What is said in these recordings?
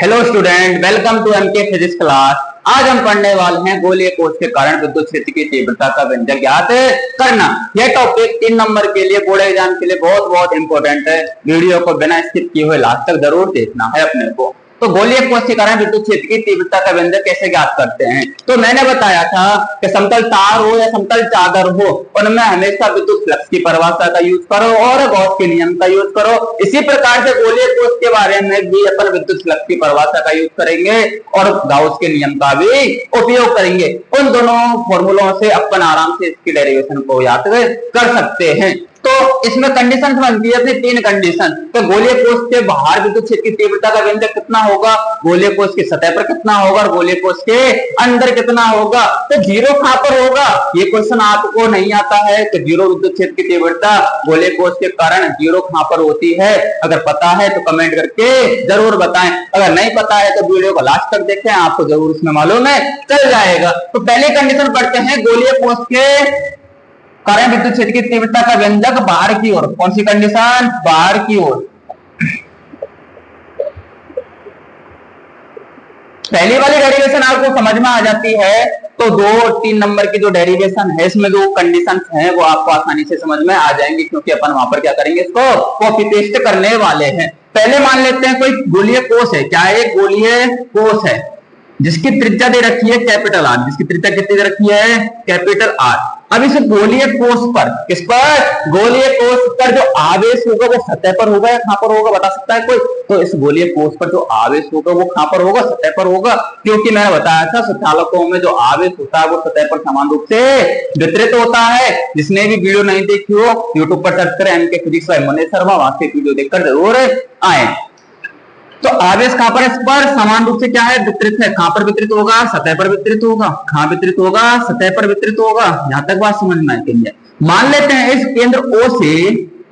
Hello student, welcome to MK physics class. आज हम पढ़ने वाले हैं गोलीय कोष के कारण विद्युत क्षेत्र की तीव्रता का व्यंजक ज्ञात करना। यह टॉपिक 3 नंबर के लिए बोर्ड एग्जाम के लिए बहुत बहुत इंपॉर्टेंट है। वीडियो को बिना स्किप किए हुए लास्ट तक जरूर देखना है अपने को। तो गोलीय कोष के कारण विद्युत क्षेत्र की तीव्रता का व्यंजक कैसे ज्ञात करते हैं? तो मैंने बताया था कि समतल तार हो या समतल चादर हो, उनमें हमेशा विद्युत फ्लक्स की परिभाषा का यूज करो और गॉस के नियम का यूज करो। इसी प्रकार से गोलीय कोष के बारे में भी अपन विद्युत फ्लक्स की परिभाषा का यूज करेंगे और गाउस के नियम का भी उपयोग करेंगे। उन दोनों फॉर्मूलों से अपन आराम से इसकी डेरिवेशन को याद कर सकते हैं। तो इसमें कंडीशन बनती है अपनी 3 कंडीशन। तो गोलीय कोष के बाहर विद्युत क्षेत्र की तीव्रता का व्यंजक कितना होगा, गोलीय कोष की सतह पर कितना होगा और गोलीय कोष के अंदर कितना होगा। तो जीरो कहां पर होगा, ये क्वेश्चन आपको नहीं आता है कि जीरो विद्युत क्षेत्र की तीव्रता गोलीय कोष के कारण जीरो कहां पर होती है। अगर पता है तो कमेंट करके जरूर बताएं, अगर नहीं पता है तो वीडियो को लास्ट तक देखें, आपको जरूर इसमें मालूम है चल जाएगा। तो पहले कंडीशन पढ़ते हैं गोलीय कोष के कारण विद्युत क्षेत्र की तीव्रता का व्यंजक बाहर की ओर। कौन सी कंडीशन? बाहर की ओर। पहली वाली डेरिवेशन आपको समझ में आ जाती है तो 2 और 3 नंबर की जो डेरिवेशन है इसमें जो कंडीशन है वो आपको आसानी से समझ में आ जाएंगी, क्योंकि अपन वहां पर क्या करेंगे, इसको कॉपी पेस्ट करने वाले हैं। पहले मान लेते हैं कोई गोलीय कोष है। क्या है? गोलीय कोष है जिसकी त्रिज्या दे रखी है कैपिटल आर। जिसकी त्रिज्या कितनी दे रखी है? Capital R. अब इस गोलीय कोष पर, किस पर? गोलीय कोष पर जो आवेश होगा वो सतह पर होगा या कहां पर होगा, बता सकता है कोई? तो इस गोलीय कोष पर जो आवेश होगा वो कहां पर होगा? सतह पर होगा, क्योंकि मैंने बताया था संचालकों में जो आवेश होता है वो सतह पर समान रूप से वितरित होता है। जिसने भी वीडियो नहीं देखी हो यूट्यूब पर सर्च करें MK physics by Manish Sharma, वहां से वीडियो देखकर जरूर आए। तो आवेश कहां पर? इस पर समान रूप से क्या है? वितरित है। कहां पर वितरित होगा? सतह पर वितरित होगा। कहां वितरित होगा? सतह पर वितरित होगा। यहां तक बात समझ में आती है। मान लेते हैं इस केंद्र O से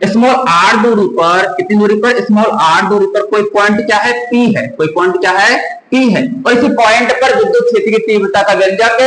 स्मॉल r दूरी पर, कितनी दूरी पर? स्मॉल r दूरी पर कोई पॉइंट क्या है? P है। कोई पॉइंट क्या है? P है। और इसी पॉइंट पर विद्युत क्षेत्र की तीव्रता का व्यंजक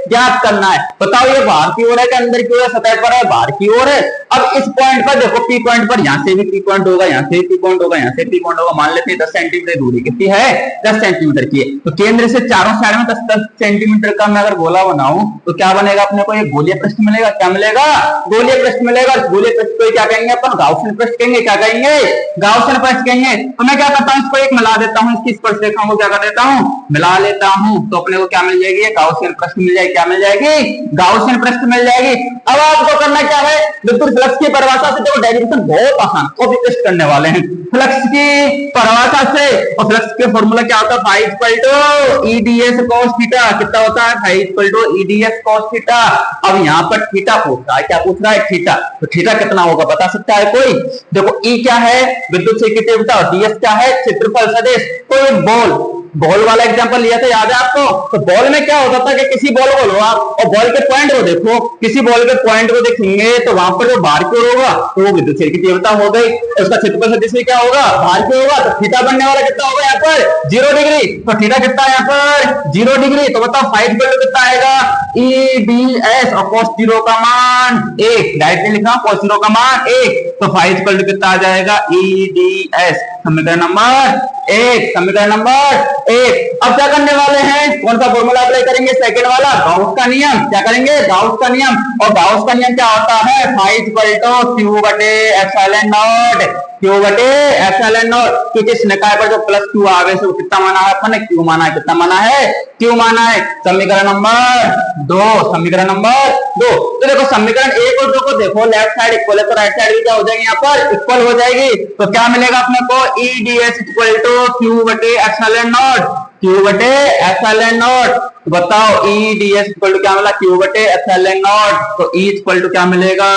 ज्ञात करना है। बताओ ये बाहर की ओर है कि अंदर की ओर है? सतह पर है, बाहर की ओर है। अब इस पॉइंट पर देखो, P पॉइंट पर यहां से भी P पॉइंट होगा, यहां से P पॉइंट होगा, यहां से P पॉइंट होगा। मान लेते हैं 10 सेंटीमीटर दूरी कितनी है? 10 सेंटीमीटर की है। तो केंद्र से चारों साइड में 10-10 सेंटीमीटर का मैं अगर गोला बनाऊं तो क्या बनेगा अपने को? एक गोलीय पृष्ठ मिलेगा। क्या मिलेगा? गोलीय पृष्ठ मिलेगा। गोलीय पृष्ठ को क्या कहेंगे अपन? गाउसियन पृष्ठ कहेंगे। क्या कहेंगे? गाउसियन पृष्ठ कहेंगे। तो मैं क्या करता हूं, इसको एक मिला देता हूं, इसकी स्पर्शरेखाओं को क्या कर देता हूं? मिला लेता हूं। तो अपने को क्या मिल जाएगी? गाउसियन पृष्ठ मिल जाएगी। क्या मिल जाएगी? गाउसियन पृष्ठ मिल जाएगी। अब आपको करना क्या है? विद्युत फ्लक्स की परिभाषा से देखो, डेरिवेशन बहुत आसान, कॉपी पेस्ट करने वाले हैं। फ्लक्स की परिभाषा से, और फ्लक्स के फॉर्मूला क्या होता है? Phi equal to EDS cos theta. कितना होता है? Phi equal to EDS cos theta. अब यहाँ पर थीटा पूछ रहा है। क्या पूछ रहा है? थीटा। तो थीटा कितना होगा बता सकता है कोई? देखो ई क्या है? विद्युत क्षेत्र की तीव्रता, और डीएस क्या है? क्षेत्रफल सदिश। तो ये बॉल वाला एग्जांपल लिया था, याद है आपको? तो बॉल में क्या होता था कि किसी बॉल को लो आप और बॉल के पॉइंट को देखो, किसी बॉल के पॉइंट को देखेंगे तो वहां पर जो बाहर की ओर होगा तो वो विद्युत क्षेत्र की तीव्रता हो गई। उसका क्षेत्रफल सदिश क्या होगा? बाहर की होगा। तो थीटा बनने वाला कितना होगा यहाँ पर? 0 डिग्री। तो थीटा कितना है यहाँ पर? 0 डिग्री। तो बताओ फाई इक्वल टू कितना आएगा? ईडीएस, और cos 0 का मान 1। डायरेक्टली लिखा cos 0 का मान 1। तो फाई इक्वल टू कितना आ जाएगा? ईडीएस। समीकरण नंबर 1। समीकरण नंबर 1। अब क्या करने वाले हैं? कौन सा फॉर्मूला अप्लाई करेंगे? सेकंड वाला, गाउस का नियम। क्या करेंगे? गाउस का नियम। और गाउस का नियम क्या होता है? फाई इक्वल टू क्यू बटे एप्सिलॉन नॉट। क्यू बटे एप्सिलॉन नॉट। क्योंकि इस निकाय पर जो प्लस क्यू आवेश है वो कितना माना है अपन ने? क्यू माना है। कितना माना है? क्यू माना है। समीकरण नंबर 2। समीकरण नंबर 2। तो देखो समीकरण 1 और 2 को देखो, लेफ्ट साइड इक्वल है तो राइट साइड भी क्या हो जाएगी? यहाँ पर इक्वल हो जाएगी। तो क्या मिलेगा अपने को? ईडीएस इक्वल टू क्यू बटे एप्सिलॉन नॉट। क्यू बटे एप्सिलॉन नॉट। बताओ ईडीएस इक्वल टू क्या मिला? क्यू बटे एप्सिलॉन नॉट। तो ई इक्वल टू क्या मिलेगा?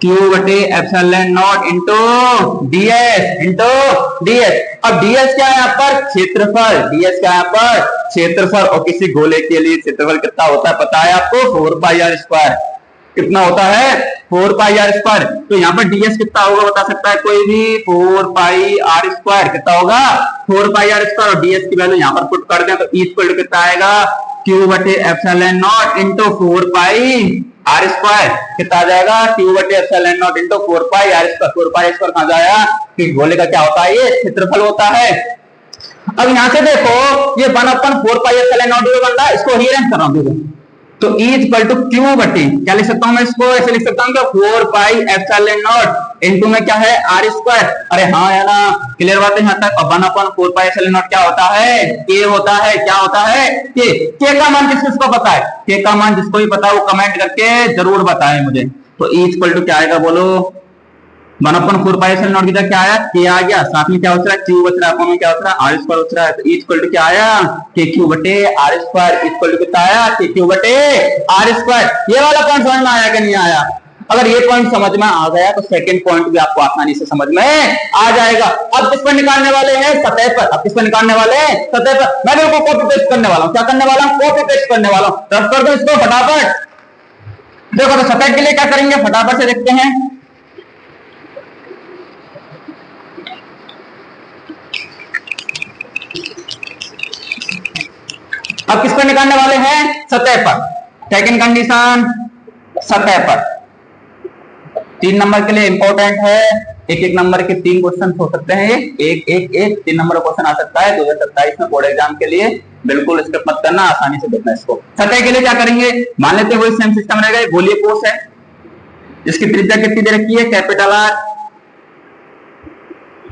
क्यू बटे एप्सिलॉन नॉट इंटू डीएस। अब डीएस क्या है यहाँ पर? क्षेत्रफल। डीएस क्या है यहाँ पर? क्षेत्रफल। और किसी गोले के लिए क्षेत्रफल कितना होता है पता है आपको? 4 पाई आर स्क्वायर। कितना होता है? 4 पाई आर स्क्वायर। तो यहाँ पर डीएस कितना होगा बता सकता है कोई भी? 4 पाई आर स्क्वायर। कितना होगा? 4 पाई आर स्क्वायर। और डीएस की वैल्यू यहाँ पर पुट कर दें तो ई इक्वल टू कितना आएगा? क्यू बटे epsilon naught into 4 pi are square. कितना आ जाएगा? क्यू बटे epsilon naught into 4 pi are square. 4 pi square कहां जाएगा? कि गोले का क्या होता है? ये क्षेत्रफल होता है। अब यहां से देखो ये 1/4 पाई बन रहा है, इसको रीअरेंज कर रहा हूं। तो E इक्वल टू क्यू बटी क्या लिख सकता हूं मैं इसको, ऐसे लिख सकता हूं कि 4 पाई एप्सिलॉन नॉट इनटू में क्या है आर स्क्वायर। अरे हाँ है ना, क्लियर बात है यहाँ तक। 1/4 पाई एप्सिलॉन नॉट क्या होता है, के होता है। क्या होता है, के का मान किस किसको पता है, के का मान जिसको भी पता है वो कमेंट करके जरूर बताएं मुझे। तो E इक्वल टू क्या आएगा बोलो, 1/4 पाई एप्सिलॉन नॉट की जगह क्या आया, के आ गया, साथ में क्या बच रहा है, क्यू बच रहा है, अपन में क्या बच रहा है, आर स्क्वायर बच रहा है। तो E इक्वल टू क्या आया, के क्यू बटे आर स्क्वायर इक्वल टू कितना आया, के क्यू बटे आर स्क्वायर। ये वाला पॉइंट समझ में आया कि नहीं आया? अगर ये पॉइंट समझ में आ गया तो सेकंड पॉइंट भी आपको आसानी से समझ में आ जाएगा। अब किस पर निकालने वाले हैं, सतह पर। अब किस पर निकालने वाले हैं, सतह पर। मैं बिल्कुल कॉपी पेस्ट करने वाला हूं, क्या करने वाला हूं, कॉपी पेस्ट करने वाला हूं। रफ कर दो इसको फटाफट। देखो तो सतह के लिए क्या करेंगे, फटाफट से देखते हैं। अब किस पर निकालने वाले हैं, सतह पर। सेकंड कंडीशन सतह पर। 3 नंबर के लिए इंपॉर्टेंट है, एक एक नंबर के 3 क्वेश्चन हो सकते हैं, एक एक एक 3 नंबर का क्वेश्चन आ सकता है 2027 में बोर्ड एग्जाम के लिए। बिल्कुल स्किप मत करना, आसानी से देखना इसको। सतह के लिए क्या करेंगे, मान लेते हैं वही सेम सिस्टम रहेगा, गोलीय कोष है, इसकी त्रिज्या कितनी दे रखी है, कैपिटल आर।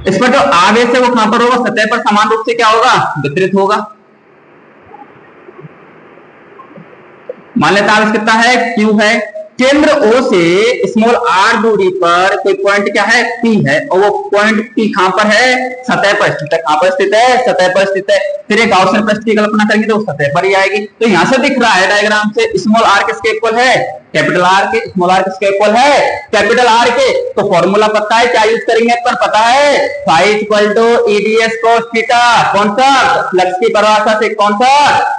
इस पर जो आवेश है वो कहां पर होगा, सतह पर समान रूप से क्या होगा, वितरित होगा। मान लेता आवेश कितना है, क्यू है। केंद्र O से स्मॉल r दूरी पर कोई पॉइंट क्या है, P है, और वो पॉइंट P कहां पर है, सतह पर स्थित है। कहां पर स्थित है, सतह पर स्थित है। फिर एक गाउसियन पृष्ठ की कल्पना करेंगे तो सतह पर ही आएगी। तो यहां से दिख रहा है डायग्राम से स्मॉल r किसके इक्वल है, कैपिटल आर के। स्मॉल आर किसके इक्वल है, कैपिटल आर के। तो फॉर्मूला पता है, क्या यूज करेंगे पर पता है, phi equal to EDS cos theta. कौन सा, फ्लक्स की परिभाषा से। कौन सा,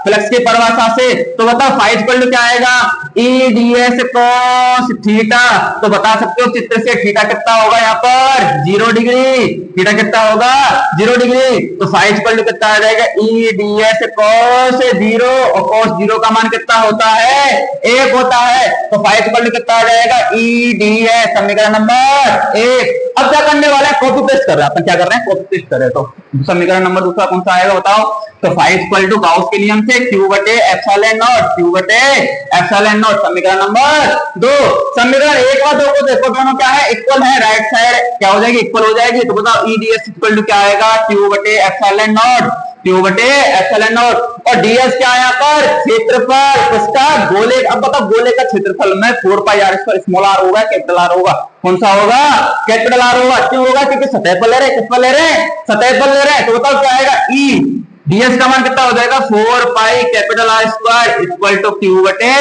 फ्लक्स की परिभाषा से। तो बताओ फाई इक्वल टू क्या आएगा, ईडीएस कोस थीटा। तो बता सकते हो चित्र से थीटा कितना होगा, यहाँ पर 0 डिग्री। थीटा कितना होगा, 0 डिग्री। तो फाई इक्वल टू कितना आ जाएगा, ईडीएस कोस 0, और कोस 0 का मान कितना होता है, 1 होता है। तो फाई इक्वल टू कितना आ जाएगा, ईडीएस, समीकरण नंबर 1। अब क्या करने वाला है, कॉपी पेस्ट कर रहे हैं अपन, क्या कर रहे हैं, कॉपी पेस्ट कर रहे हैं। तो समीकरण नंबर दूसरा कौन सा आएगा बताओ। तो फाई इक्वल टू गाउस के नियम से क्यू बटे एप्सिलॉन नॉट, क्यू बटे एप्सिलॉन नॉट, समीकरण नंबर 2। समीकरण 1 और 2 को देखो, दोनों क्या है, इक्वल है। राइट साइड क्या हो जाएगी, इक्वल हो जाएगी। तो बताओ ईडीएस इक्वल टू क्या आएगा, क्यू बटे एप्सिलॉन नॉट, क्यू बटे एप्सिलॉन नॉट। और डीएस क्या है यहाँ पर, क्षेत्रफल किसका, गोले। अब बताओ गोले का क्षेत्रफल में 4 pi are square, small are होगा कैपिटल आर होगा, कौन सा होगा, कैपिटल आर होगा। क्यों होगा, क्योंकि सतह पर ले रहे, किस पर ले रहे, सतह पर ले रहे। तो बताओ क्या आएगा, ई डीएस का मान कितना हो जाएगा, 4 pi capital R square equal to q बटे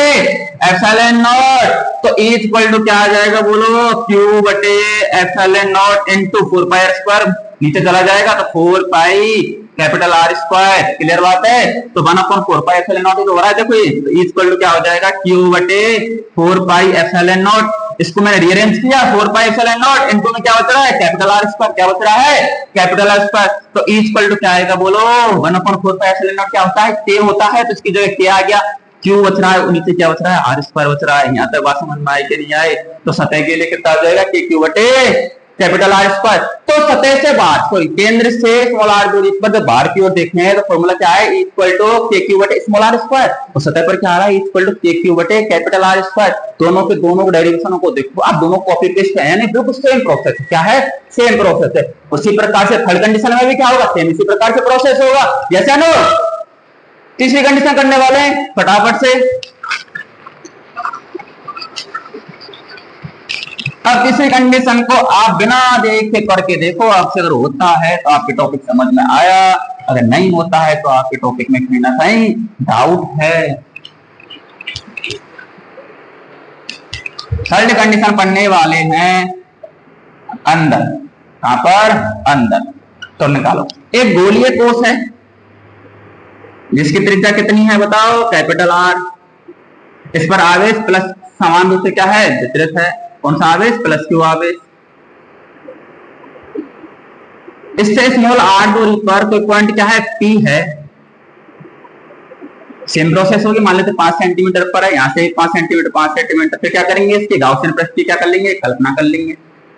एप्सिलॉन नॉट। तो ई इक्वल टू क्या आ जाएगा बोलो, क्यू बटे epsilon naught into 4 pi are square, नीचे चला जाएगा तो 4 pi capital R square. Clear बात है। तो 1/4 पाई एप्सिलॉन नॉट हो रहा है, देखो ये इक्वल टू क्या हो जाएगा, क्यू बटे 4 पाई एप्सिलॉन नॉट। इसको मैंने रीअरेंज किया, 4 पाई एप्सिलॉन नॉट इनटू में क्या बच रहा है, कैपिटल आर स्क्वायर। क्या बच रहा है, कैपिटल आर स्क्वायर। तो ई इक्वल टू क्या आएगा बोलो, 1/4 पाई एप्सिलॉन नॉट क्या होता है, के होता है। तो इसकी जगह के आ गया, क्यू बच रहा है, नीचे क्या बच रहा है, आर स्क्वायर बच रहा है। यहाँ तक बात समझ में आए कि नहीं आए। तो सतह के लिए कितना आ जाएगा, के क्यू बटे कैपिटल आर स्क्वायर। तो सतह से बाहर, सॉरी केंद्र से स्मॉल आर दूरी पर जब बाहर की ओर देखने हैं तो फॉर्मूला क्या है, इक्वल टू के क्यू बटे स्मॉल आर स्क्वायर। और सतह पर क्या आ रहा है, इक्वल टू के क्यू बटे कैपिटल आर स्क्वायर। दोनों के दोनों डेरिवेशनों को देखो आप, दोनों कॉपी पेस्ट है, यानी बिल्कुल सेम प्रोसेस है। क्या है, सेम प्रोसेस है। उसी प्रकार से थर्ड कंडीशन में भी क्या होगा, सेम इसी प्रकार से प्रोसेस होगा। जैसे नो तीसरी कंडीशन करने वाले हैं फटाफट से। अब किसी कंडीशन को आप बिना देखे करके देखो, आपसे अगर होता है तो आपके टॉपिक समझ में आया, अगर नहीं होता है तो आपके टॉपिक में कहीं ना कहीं डाउट है। थर्ड कंडीशन पढ़ने वाले हैं अंदर, कहां पर, अंदर। तो निकालो, एक गोलीय कोष है जिसकी त्रिज्या कितनी है बताओ, कैपिटल आर। इस पर आवेश प्लस समान रूप से क्या है, वितरित है। कौन सा आवेश, प्लस क्यू आवेश। इससे स्मॉल आर दूरी पर कोई पॉइंट क्या है, पी है। सेम प्रोसेस होगी, मान लेते 5 सेंटीमीटर पर है, यहां से 5 सेंटीमीटर 5 सेंटीमीटर। फिर क्या करेंगे, इसकी गाउसियन पृष्ठ की क्या कर लेंगे, कल्पना कर लेंगे।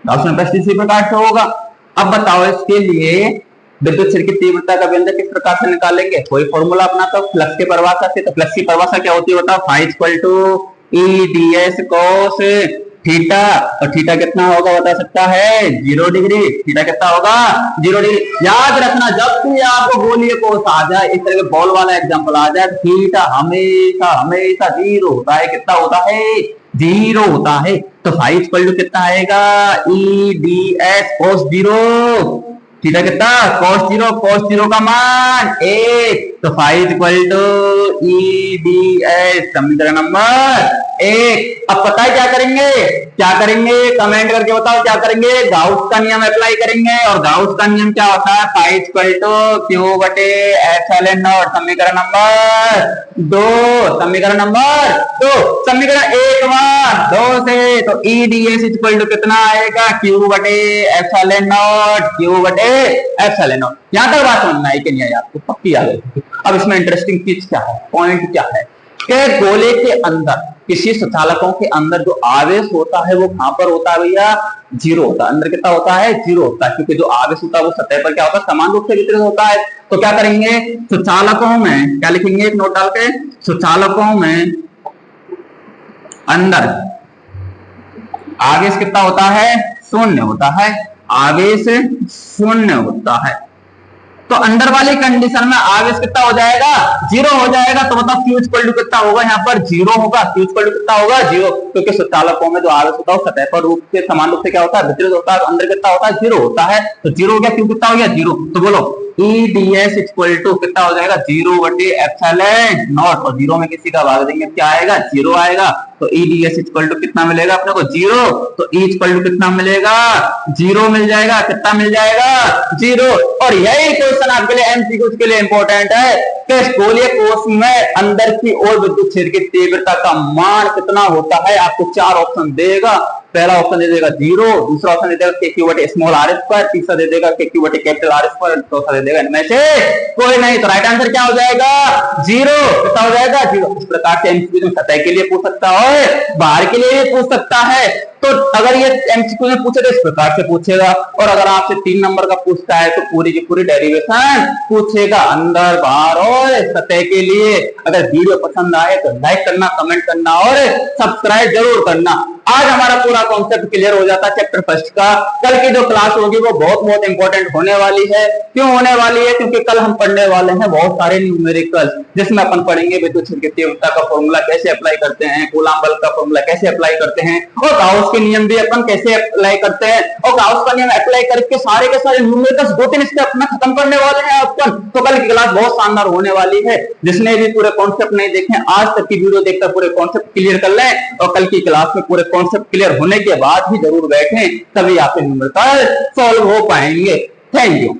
गाउसियन पृष्ठ इसी प्रकार से होगा। अब बताओ इसके लिए विद्युत क्षेत्र की तीव्रता का व्यंजक किस प्रकार से निकालेंगे? कोई फॉर्मूला अपना तो फ्लक्स की परिभाषा से। तो फ्लक्स की परिभाषा क्या होती है बताओ? Phi equal to E D S cos theta. और थीटा कितना होगा बता सकता है? 0 डिग्री। थीटा कितना होगा? 0 डिग्री। याद रखना जब भी आपको गोलीय कोस आ जाए, इस तरह के बॉल वाला एग्जांपल आ जाए, थीटा हमेशा हमेशा 0 होता है। कितना होता है? 0 होता है। तो फाई इक्वल टू कितना आएगा? E D S cos 0। Theta कितना? cos 0। cos 0 का मान 1। तो phi equal to E D S समीकरण नंबर 1। अब पता है क्या करेंगे? क्या करेंगे कमेंट करके बताओ क्या करेंगे? गाउस का नियम अप्लाई करेंगे। और गाउस का नियम क्या होता है? फाई इक्वल टू क्यू बटे एप्सिलॉन नॉट समीकरण नंबर 2। समीकरण नंबर 2। समीकरण 1 मान 2 से तो E D S equal to कितना आएगा? क्यू बटे एप्सिलॉन नॉट। क्यू बटे एप्सिलॉन नॉट। यहां तक बात समझ में आई कि नहीं आई आपको? पक्की आ गई। अब इसमें इंटरेस्टिंग चीज क्या है? पॉइंट क्या है कि गोले के अंदर किसी सुचालकों के अंदर जो आवेश होता है वो कहां पर होता है भैया? 0 होता है। अंदर कितना होता है? 0 होता है। क्योंकि जो आवेश होता है वो सतह पर क्या होता है? समान रूप से वितरित होता है। तो क्या करेंगे? सुचालकों में क्या लिखेंगे? एक नोट डाल के, सुचालकों में अंदर आवेश कितना होता है? 0 होता है। आवेश 0 होता है। तो अंदर वाली कंडीशन में आवेश कितना हो जाएगा? 0 हो जाएगा। तो मतलब Q इक्वल टू कितना होगा? यहाँ पर 0 होगा। Q इक्वल टू कितना होगा? 0। क्योंकि सुचालकों में जो आवेश होता है सतह पर रूप से समान रूप से क्या होता है? वितरित होता है। तो अंदर कितना होता है? 0 होता है। तो 0 हो गया। Q कितना हो गया? 0। तो बोलो E D S equal to कितना हो जाएगा? 0 बटे एप्सिलॉन नॉट। और 0 में किसी का भाग देंगे क्या आएगा? 0 आएगा। तो E D S equal to कितना मिलेगा अपने को? 0। तो ई इक्वल टू कितना मिलेगा? 0 मिल जाएगा। कितना मिल जाएगा? 0। और यही क्वेश्चन आपके लिए एमसीक्यू के लिए इंपॉर्टेंट है कि गोलीय कोश में अंदर की ओर विद्युत क्षेत्र की तीव्रता का मान कितना होता है? आपको 4 ऑप्शन देगा। पहला ऑप्शन दे देगा 0, दूसरा ऑप्शन दे देगा के क्यू बटे स्मॉल आर स्क्वायर, तीसरा दे देगा के क्यू बटे कैपिटल आर स्क्वायर, चौथा दे देगा इनमें से कोई नहीं। तो राइट आंसर क्या हो जाएगा? 0। कितना हो जाएगा? 0। इस प्रकार से एमसीक्यू में सतह के लिए पूछ सकता है, बाहर के लिए भी पूछ सकता है। तो अगर ये एमसीक्यू में पूछे तो इस प्रकार से पूछेगा। और अगर आपसे 3 नंबर का पूछता है तो पूरी की पूरी डेरिवेशन पूछेगा, अंदर बाहर और सतह के लिए। अगर वीडियो पसंद आए तो लाइक करना, कमेंट करना और सब्सक्राइब जरूर करना। आज हमारा पूरा कॉन्सेप्ट क्लियर हो जाता है चैप्टर फर्स्ट का। कल की जो क्लास होगी वो बहुत इंपॉर्टेंट होने वाली है। क्यों होने वाली है? क्योंकि कल हम पढ़ने वाले हैं बहुत सारे न्यूमेरिकल, जिसमें अपन पढ़ेंगे विद्युत क्षेत्र की तीव्रता का फॉर्मूला कैसे अप्लाई करते हैं, कूलॉम बल का फॉर्मूला कैसे अप्लाई करते हैं, और गाउस के नियम भी अपन कैसे अप्लाई करते हैं। और गाउस का नियम अप्लाई करके सारे के सारे न्यूमेरिकल्स 2-3 स्टेप में खत्म करने वाले हैं अपन। तो कल की क्लास बहुत शानदार होने वाली है। जिसने भी पूरे कॉन्सेप्ट नहीं देखे आज तक की वीडियो देखकर पूरे कॉन्सेप्ट क्लियर कर लें, और कल की क्लास में पूरे कॉन्सेप्ट क्लियर होने के बाद ही जरूर बैठें, तभी आपके न्यूमेरिकल सॉल्व हो पाएंगे। Thank you.